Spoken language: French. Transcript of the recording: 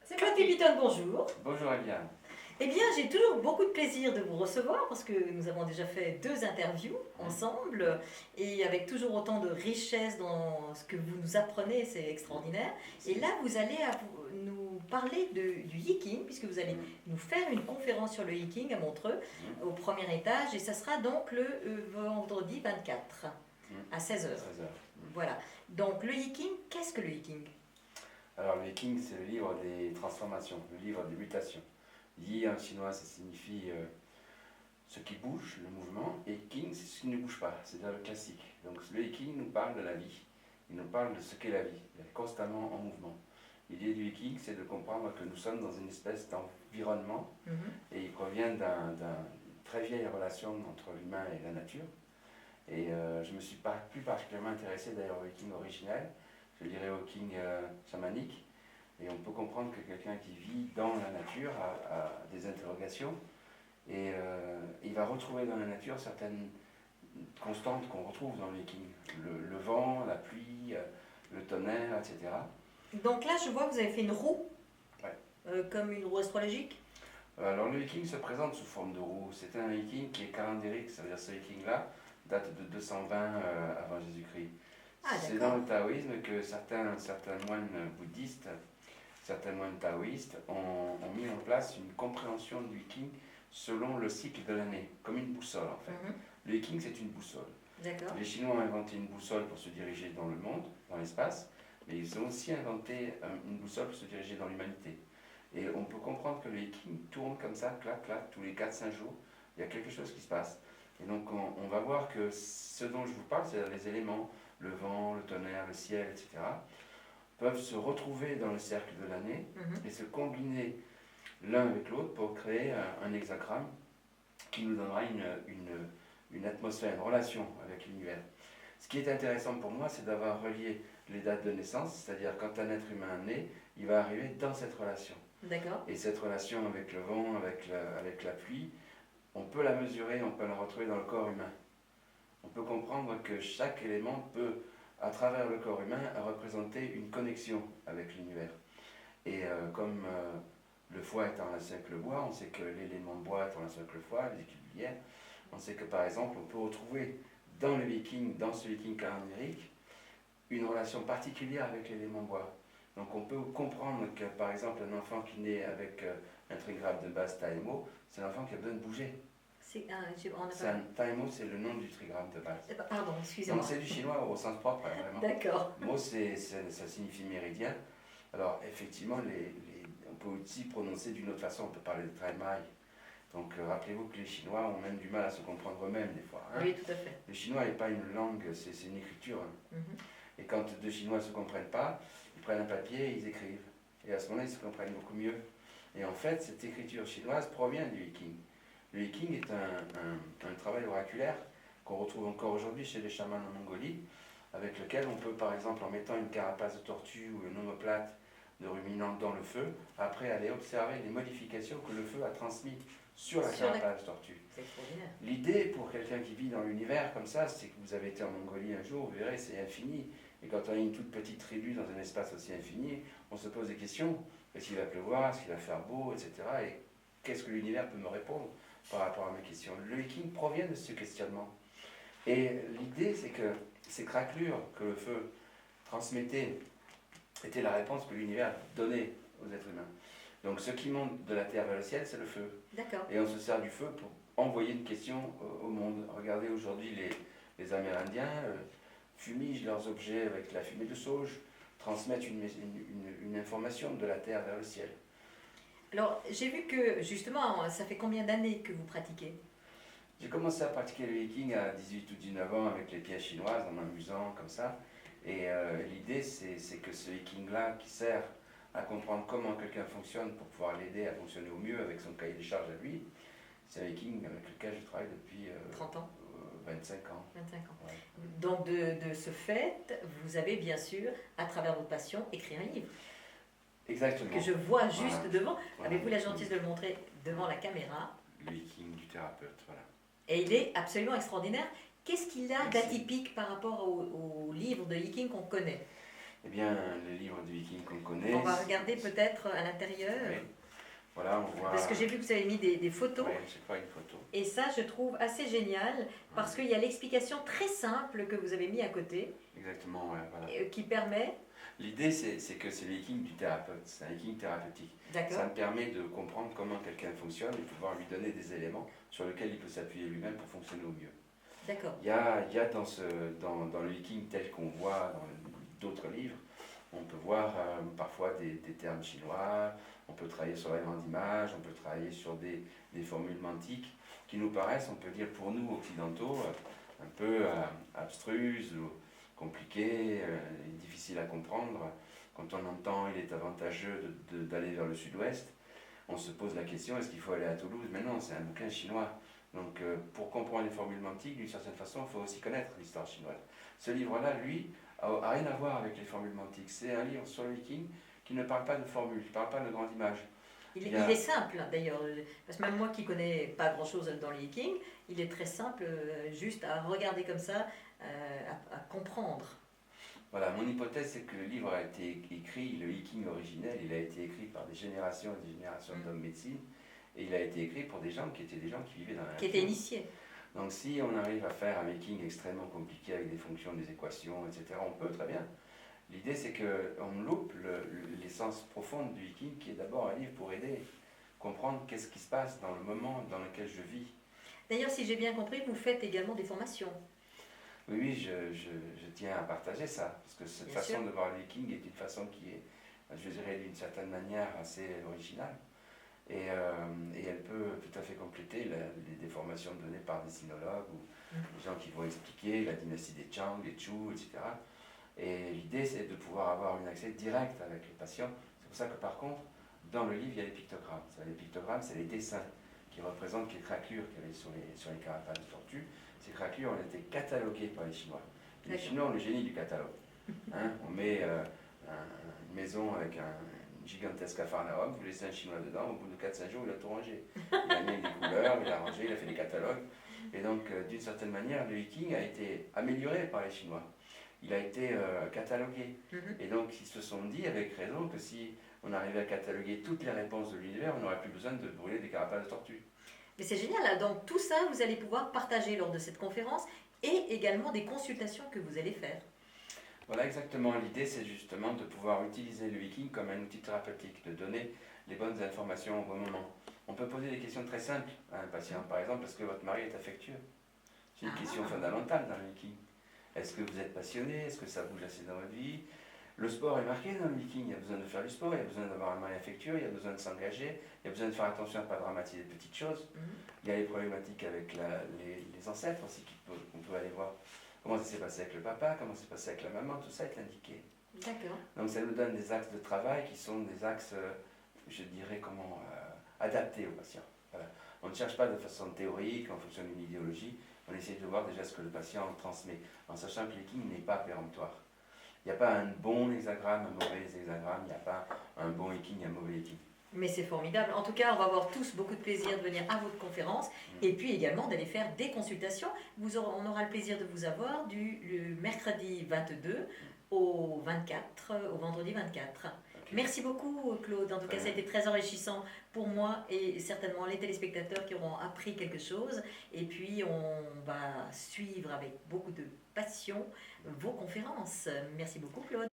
C'est Claude parti. Pépitone, bonjour. Bonjour Eliane. Eh bien, j'ai toujours beaucoup de plaisir de vous recevoir parce que nous avons déjà fait 2 interviews ensemble et avec toujours autant de richesse dans ce que vous nous apprenez, c'est extraordinaire. Et là, vous allez nous parler du hiking puisque vous allez nous faire une conférence sur le hiking à Montreux au premier étage et ça sera donc le vendredi 24 à 16h. 16h. Voilà. Donc, le hiking, qu'est-ce que le hiking? Alors le Yi, c'est le livre des transformations, le livre des mutations. Yi en chinois, ça signifie ce qui bouge, le mouvement, et King, c'est ce qui ne bouge pas, c'est-à-dire le classique. Donc le Yi nous parle de la vie, il nous parle de ce qu'est la vie, elle est constamment en mouvement. L'idée du Yi, c'est de comprendre que nous sommes dans une espèce d'environnement, et il provient d'une très vieille relation entre l'humain et la nature. Et je me suis plus particulièrement intéressé d'ailleurs au Yi originel, je dirais au King chamanique, et on peut comprendre que quelqu'un qui vit dans la nature a des interrogations, et il va retrouver dans la nature certaines constantes qu'on retrouve dans le King, le vent, la pluie, le tonnerre, etc. Donc là, je vois que vous avez fait une roue, Ouais. comme une roue astrologique. Alors le Viking se présente sous forme de roue. C'est un Viking qui est calendrique, c'est-à-dire ce Viking-là date de 220 avant Jésus-Christ. Ah, C'est d'accord. dans le taoïsme que certains moines bouddhistes, certains moines taoïstes ont mis en place une compréhension du Viking selon le cycle de l'année, comme une boussole en fait. Le Viking, c'est une boussole. D'accord. Les Chinois ont inventé une boussole pour se diriger dans le monde, dans l'espace, mais ils ont aussi inventé une boussole pour se diriger dans l'humanité. Et on peut comprendre que le Viking tourne comme ça, clac, clac, tous les 4-5 jours, il y a quelque chose qui se passe. Et donc on va voir que ce dont je vous parle, c'est les éléments, le vent, le tonnerre, le ciel, etc., peuvent se retrouver dans le cercle de l'année et se combiner l'un avec l'autre pour créer un hexagramme qui nous donnera une atmosphère, une relation avec l'univers. Ce qui est intéressant pour moi, c'est d'avoir relié les dates de naissance, c'est-à-dire quand un être humain naît, il va arriver dans cette relation. D'accord. Et cette relation avec le vent, avec la pluie, on peut la mesurer, on peut la retrouver dans le corps humain. On peut comprendre que chaque élément peut, à travers le corps humain, représenter une connexion avec l'univers. Et comme le foie est en relation avec le bois, on sait que l'élément bois est en relation avec le foie, les équilibrières. On sait que par exemple, on peut retrouver dans le Viking, dans ce Viking calendrique, une relation particulière avec l'élément bois. Donc on peut comprendre que par exemple un enfant qui naît avec un trigramme de base Taimo, c'est un enfant qui a besoin de bouger. Taimo, c'est le nom du trigramme de base. Pardon, excusez-moi. Donc c'est du chinois au sens propre, hein, vraiment. D'accord. Mo, ça signifie méridien. Alors effectivement, on peut aussi prononcer d'une autre façon, on peut parler de Taimai. Donc rappelez-vous que les Chinois ont même du mal à se comprendre eux-mêmes des fois. Hein. Oui, tout à fait. Le chinois n'est pas une langue, c'est une écriture. Hein. Et quand deux Chinois ne se comprennent pas, ils prennent un papier et ils écrivent. Et à ce moment-là, ils se comprennent beaucoup mieux. Et en fait, cette écriture chinoise provient du Viking. Le Viking est un travail oraculaire qu'on retrouve encore aujourd'hui chez les chamans en Mongolie, avec lequel on peut, par exemple, en mettant une carapace de tortue ou une omoplate de ruminant dans le feu, après aller observer les modifications que le feu a transmises sur la carapace de tortue. C'est extraordinaire. L'idée pour quelqu'un qui vit dans l'univers comme ça, c'est que vous avez été en Mongolie un jour, vous verrez, c'est infini. Et quand on est une toute petite tribu dans un espace aussi infini, on se pose des questions. Est-ce qu'il va pleuvoir, est-ce qu'il va faire beau, etc. Et qu'est-ce que l'univers peut me répondre par rapport à mes questions? Le Viking provient de ce questionnement. Et l'idée, c'est que ces craquelures que le feu transmettait étaient la réponse que l'univers donnait aux êtres humains. Donc ce qui monte de la terre vers le ciel, c'est le feu. D'accord. Et on se sert du feu pour envoyer une question au monde. Regardez aujourd'hui les Amérindiens fumigent leurs objets avec la fumée de sauge, transmettent une information de la terre vers le ciel. Alors, j'ai vu que, justement, ça fait combien d'années que vous pratiquez? J'ai commencé à pratiquer le Viking à 18 ou 19 ans avec les pièces chinoises, en m'amusant comme ça. Et l'idée, c'est que ce Viking-là, qui sert à comprendre comment quelqu'un fonctionne pour pouvoir l'aider à fonctionner au mieux avec son cahier des charges à lui, c'est un Viking avec lequel je travaille depuis 30 ans. 25 ans. 25 ans. Ouais. Donc, de ce fait, vous avez bien sûr, à travers votre passion, écrit un livre. Exactement. Que je vois juste devant. Voilà. Avez-vous la gentillesse de le montrer devant la caméra? Le Viking du thérapeute, voilà. Et il est absolument extraordinaire. Qu'est-ce qu'il a Merci. d'atypique par rapport au livre de hiking qu'on connaît? Eh bien, le livre du Viking qu'on connaît. On va regarder peut-être à l'intérieur. Oui. Voilà, on voit. Parce que j'ai vu que vous avez mis des photos. Oui, chaque fois une photo. Et ça, je trouve assez génial parce qu'il y a l'explication très simple que vous avez mis à côté. Exactement, ouais, voilà. Qui permet. L'idée, c'est que c'est le Viking du thérapeute, c'est un Viking thérapeutique. Ça me permet de comprendre comment quelqu'un fonctionne et pouvoir lui donner des éléments sur lesquels il peut s'appuyer lui-même pour fonctionner au mieux. D'accord. Il y a dans le Viking tel qu'on voit dans d'autres livres, on peut voir parfois des termes chinois, on peut travailler sur la grande image, on peut travailler sur des formules mantiques qui nous paraissent, on peut dire pour nous occidentaux, un peu abstruses ou compliquées, difficiles à comprendre. Quand on entend il est avantageux d'aller vers le sud-ouest, on se pose la question, est-ce qu'il faut aller à Toulouse? Mais non, c'est un bouquin chinois. Donc pour comprendre les formules mantiques, d'une certaine façon, il faut aussi connaître l'histoire chinoise. Ce livre-là, lui, a rien à voir avec les formules mantiques. C'est un livre sur le Viking qui ne parle pas de formules, qui ne parle pas de grande image. Il est simple d'ailleurs, parce que même moi qui connais pas grand-chose dans le Viking, il est très simple, juste à regarder comme ça, à comprendre. Voilà, mon hypothèse c'est que le livre a été écrit, le Viking originel, il a été écrit par des générations et des générations d'hommes médecine, et il a été écrit pour des gens qui étaient des gens qui vivaient dans la nature. Qui étaient initiés. Donc si on arrive à faire un Viking extrêmement compliqué avec des fonctions, des équations, etc., on peut très bien. L'idée c'est qu'on loupe l'essence profonde du Viking, qui est d'abord un livre pour aider, comprendre qu'est-ce qui se passe dans le moment dans lequel je vis. D'ailleurs, si j'ai bien compris, vous faites également des formations. Oui, je tiens à partager ça, parce que cette façon de voir le Viking est une façon qui est, je dirais, d'une certaine manière assez originale. Et elle peut tout à fait compléter des formations données par des sinologues ou des gens qui vont expliquer la dynastie des Chang, des Chu, etc. Et l'idée, c'est de pouvoir avoir un accès direct avec les patients. C'est pour ça que, par contre, dans le livre, il y a les pictogrammes. Les pictogrammes, c'est les dessins qui représentent les craquelures qu'il y avait sur les carapaces de tortue. Ces craquelures ont été cataloguées par les Chinois. Les Chinois ont le génie du catalogue. Hein, on met une maison avec un gigantesque capharnaüm, vous laissez un Chinois dedans, au bout de 4-5 jours, il a tout rangé. Il a mis des couleurs, il a rangé, il a fait des catalogues. Et donc, d'une certaine manière, le Viking a été amélioré par les Chinois. Il a été catalogué. Et donc, ils se sont dit, avec raison, que si on arrivait à cataloguer toutes les réponses de l'univers, on n'aurait plus besoin de brûler des carapaces de tortue. Mais c'est génial, donc tout ça, vous allez pouvoir partager lors de cette conférence et également des consultations que vous allez faire. Voilà, exactement. L'idée, c'est justement de pouvoir utiliser le Viking comme un outil thérapeutique, de donner les bonnes informations au bon moment. On peut poser des questions très simples à un patient, par exemple, est-ce que votre mari est affectueux? C'est une question fondamentale dans le Viking. Est-ce que vous êtes passionné? Est-ce que ça bouge assez dans votre vie? Le sport est marqué dans le Viking, il y a besoin de faire du sport, il y a besoin d'avoir un mari affectueux, il y a besoin de s'engager, il y a besoin de faire attention à ne pas dramatiser de petites choses. Il y a les problématiques avec les ancêtres aussi qu'on peut aller voir. Comment ça s'est passé avec le papa, comment ça s'est passé avec la maman, tout ça est indiqué. D'accord. Donc ça nous donne des axes de travail qui sont des axes, je dirais, adaptés aux patients. Voilà. On ne cherche pas de façon théorique, en fonction d'une idéologie, on essaie de voir déjà ce que le patient transmet, en sachant que le Viking n'est pas péremptoire. Il n'y a pas un bon hexagramme, un mauvais hexagramme, il n'y a pas un bon Viking et un mauvais Viking. Mais c'est formidable. En tout cas, on va avoir tous beaucoup de plaisir de venir à votre conférence et puis également d'aller faire des consultations. On aura le plaisir de vous avoir le mercredi 22 au vendredi 24. Okay. Merci beaucoup, Claude. En tout cas, ça a été très enrichissant pour moi et certainement les téléspectateurs qui auront appris quelque chose. Et puis, on va suivre avec beaucoup de passion vos conférences. Merci beaucoup, Claude.